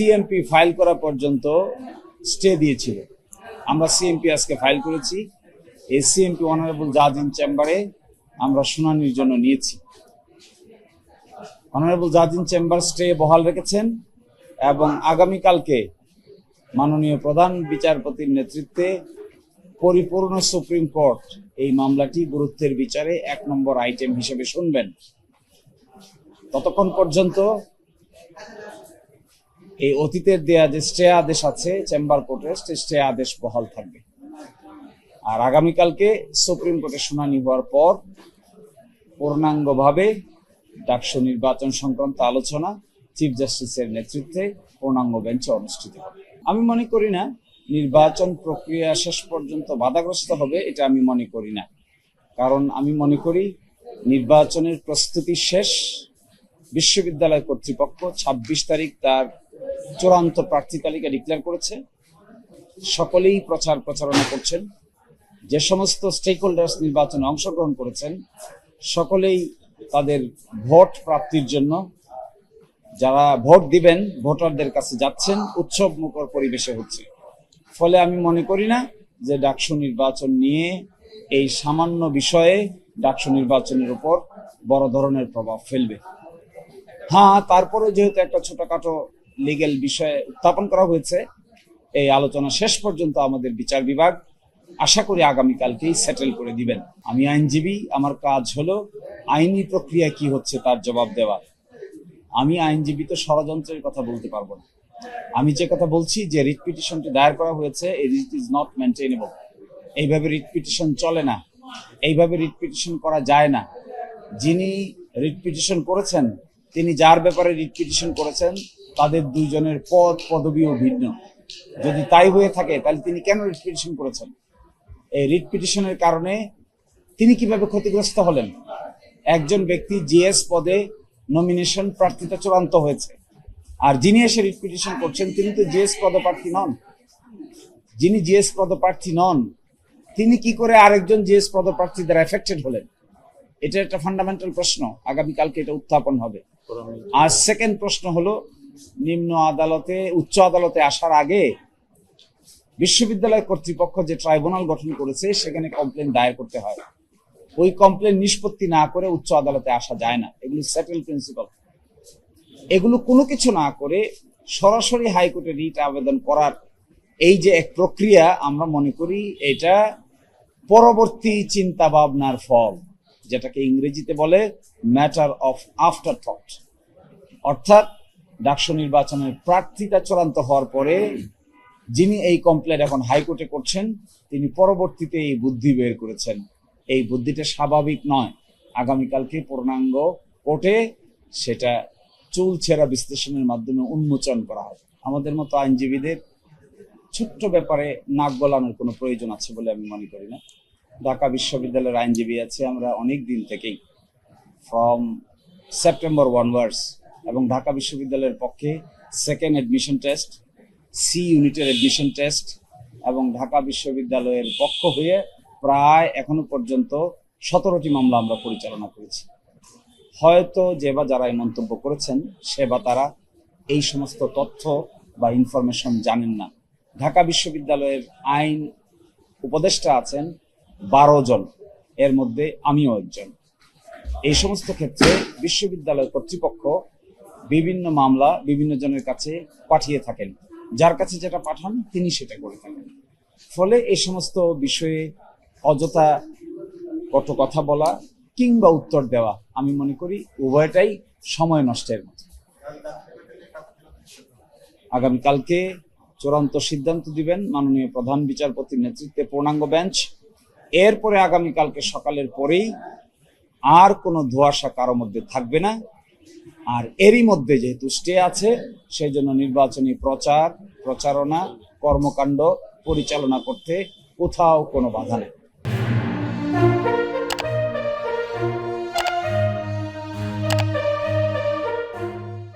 CMP file করা পর্যন্ত stay দিয়েছিল। আমরা সিএমপি আজকে ফাইল করেছি। এই সিএমপি অনারেবল জাজ ইন চেম্বারে আমরা শুনানির জন্য নিয়েছি। অনারেবল জাজ ইন চেম্বার স্টে বহাল রেখেছেন এবং আগামীকালকে মাননীয় প্রধান বিচারপতির নেতৃত্বে পরিপূর্ণ সুপ্রিম কোর্ট এই মামলাটি গুরুত্বের বিচারে 1 নম্বর আইটেম হিসেবে শুনবেন। ততক্ষণ পর্যন্ত এই অতীতের দেয়া যে স্টে আদেশ আছে চেম্বার কোর্টের, স্টে আদেশ বহাল থাকবে। আর আগামীকালকে সুপ্রিম কোর্টে শুনানি হওয়ার পর পূর্ণাঙ্গভাবে ডাকসু নির্বাচন সংক্রান্ত আলোচনা চিফ জাস্টিসের নেতৃত্বে পূর্ণাঙ্গ বেঞ্চে অনুষ্ঠিত হবে। আমি মনে করি না নির্বাচন প্রক্রিয়া শেষ পর্যন্ত বাধাগ্রস্ত হবে, এটা আমি মনে করি না। কারণ আমি মনে করি নির্বাচনের প্রস্তুতি শেষ। বিশ্ববিদ্যালয় কর্তৃপক্ষ 26 তারিখ তার চূড়ান্ত প্রার্থী তালিকা ডিক্লেয়ার করেছে। সকলেই প্রচারণা করছেন। যে সমস্ত স্টেক হোল্ডার্স নির্বাচনে অংশগ্রহণ করেছেন সকলেই তাদের ভোট প্রাপ্তির জন্য, যারা ভোট দিবেন ভোটারদের কাছে যাচ্ছেন, উৎসব মুখর পরিবেশে হচ্ছে। ফলে আমি মনে করি না যে ডাকসু নির্বাচন নিয়ে এই সামান্য বিষয়ে ডাকসু নির্বাচনের উপর বড় ধরনের প্রভাব ফেলবে। হ্যাঁ, তারপরে যেহেতু একটা ছোটখাটো লিগ্যাল বিষয়ে উত্থাপন করা হয়েছে, এই আলোচনা শেষ পর্যন্ত আমাদের বিচার বিভাগ আশা করি আগামীকালকেই সেটেল করে দিবেন। আমি আইনজীবী, আমার কাজ হলো আইনি প্রক্রিয়া কি হচ্ছে তার জবাব দেওয়া। আমি আইনজীবী তো ষড়যন্ত্রের কথা বলতে পারবো না। আমি যে কথা বলছি যে রিট পিটিশনটি দায়ের করা হয়েছে, ইট ইজ নট মেনটেনেবল। এইভাবে রিট পিটিশন চলে না, এইভাবে রিট পিটিশন করা যায় না। যিনি রিট পিটিশন করেছেন, তিনি যার ব্যাপারে রিট পিটিশন করেছেন তাদের দুইজনের পদবিও ভিন্ন। যদি তাই হয়ে থাকে তাহলে তিনি কেন রিট পিটিশন করেছেন? এই রিট পিটিশনের কারণে তিনি কিভাবে ক্ষতিগ্রস্ত হলেন? একজন ব্যক্তি জিএস পদে নমিনেশন প্রার্থীতা চূড়ান্ত হয়েছে, আর যিনি এসে রিট পিটিশন করছেন তিনি তো জিএস পদপ্রার্থী নন। যিনি জিএস পদপ্রার্থী নন তিনি কি করে আরেকজন জিএস পদপ্রার্থী দ্বারা এফেক্টেড হলেন? এটা একটা ফান্ডামেন্টাল প্রশ্ন, আগামীকালকে এটা উত্থাপন হবে। আর সেকেন্ড প্রশ্ন হলো, নিম্ন আদালতে উচ্চ আদালতে আসার আগে বিশ্ববিদ্যালয় কর্তৃপক্ষ যে ট্রাইব্যুনাল গঠন করেছে সেখানে কমপ্লেন দায়ের করতে হয়। ওই কমপ্লেন নিষ্পত্তি না করে উচ্চ আদালতে আসা যায় না। এগুলো সেটেল প্রিন্সিপাল। এগুলো কোনো কিছু না করে সরাসরি হাইকোর্টে রিট আবেদন করার এই যে এক প্রক্রিয়া, আমরা মনে করি এটা পরবর্তী চিন্তা ভাবনার ফল, যেটাকে ইংরেজিতে বলে ম্যাটার অফ আফটার থট। অর্থাৎ ডাকসু নির্বাচনের প্রার্থীতা চূড়ান্ত হওয়ার পরে যিনি এই কমপ্লেন এখন হাইকোর্টে করছেন তিনি পরবর্তীতে এই বুদ্ধি বের করেছেন। এই বুদ্ধিটা স্বাভাবিক নয়। আগামীকালকে পূর্ণাঙ্গ কোর্টে সেটা চুলচেরা বিশ্লেষণের মাধ্যমে উন্মোচন করা হবে। আমাদের মতো আইনজীবীদের ছোট্ট ব্যাপারে নাক গলানোর কোনো প্রয়োজন আছে বলে আমি মনে করি না। ঢাকা বিশ্ববিদ্যালয়ের আইনজীবী আছে আমরা অনেক দিন থেকেই, ফ্রম সেপ্টেম্বর ওয়ানওয়ার্ডস, এবং ঢাকা বিশ্ববিদ্যালয়ের পক্ষে সেকেন্ড অ্যাডমিশন টেস্ট, সি ইউনিটের অ্যাডমিশন টেস্ট এবং ঢাকা বিশ্ববিদ্যালয়ের পক্ষ হয়ে প্রায় এখনো পর্যন্ত 17টি মামলা আমরা পরিচালনা করেছি। হয়তো যে বা যারা এই মন্তব্য করেছেন সে বা তারা এই সমস্ত তথ্য বা ইনফরমেশন জানেন না। ঢাকা বিশ্ববিদ্যালয়ের আইন উপদেষ্টা আছেন 12 জন, এর মধ্যে আমিও একজন। এই সমস্ত ক্ষেত্রে বিশ্ববিদ্যালয় কর্তৃপক্ষ বিভিন্ন মামলা বিভিন্ন জনের কাছে পাঠিয়ে থাকেন, যার কাছে যেটা পাঠান তিনি সেটা করে থাকেন। ফলে এই সমস্ত বিষয়ে অযথা কত কথা বলা কিংবা উত্তর দেওয়া আমি মনে করি উভয়টাই সময় নষ্টের মতো। আগামীকালকে চূড়ান্ত সিদ্ধান্ত দিবেন মাননীয় প্রধান বিচারপতির নেতৃত্বে পূর্ণাঙ্গ বেঞ্চ। এরপরে আগামীকালকে সকালের পরেই আর কোনো ধোঁয়াশা কারো মধ্যে থাকবে না। আর এরই মধ্যে যেহেতু স্টে আছে সেই জন্য নির্বাচনী প্রচারণা কর্মকাণ্ড পরিচালনা করতে কোথাও কোনো বাধা নেই।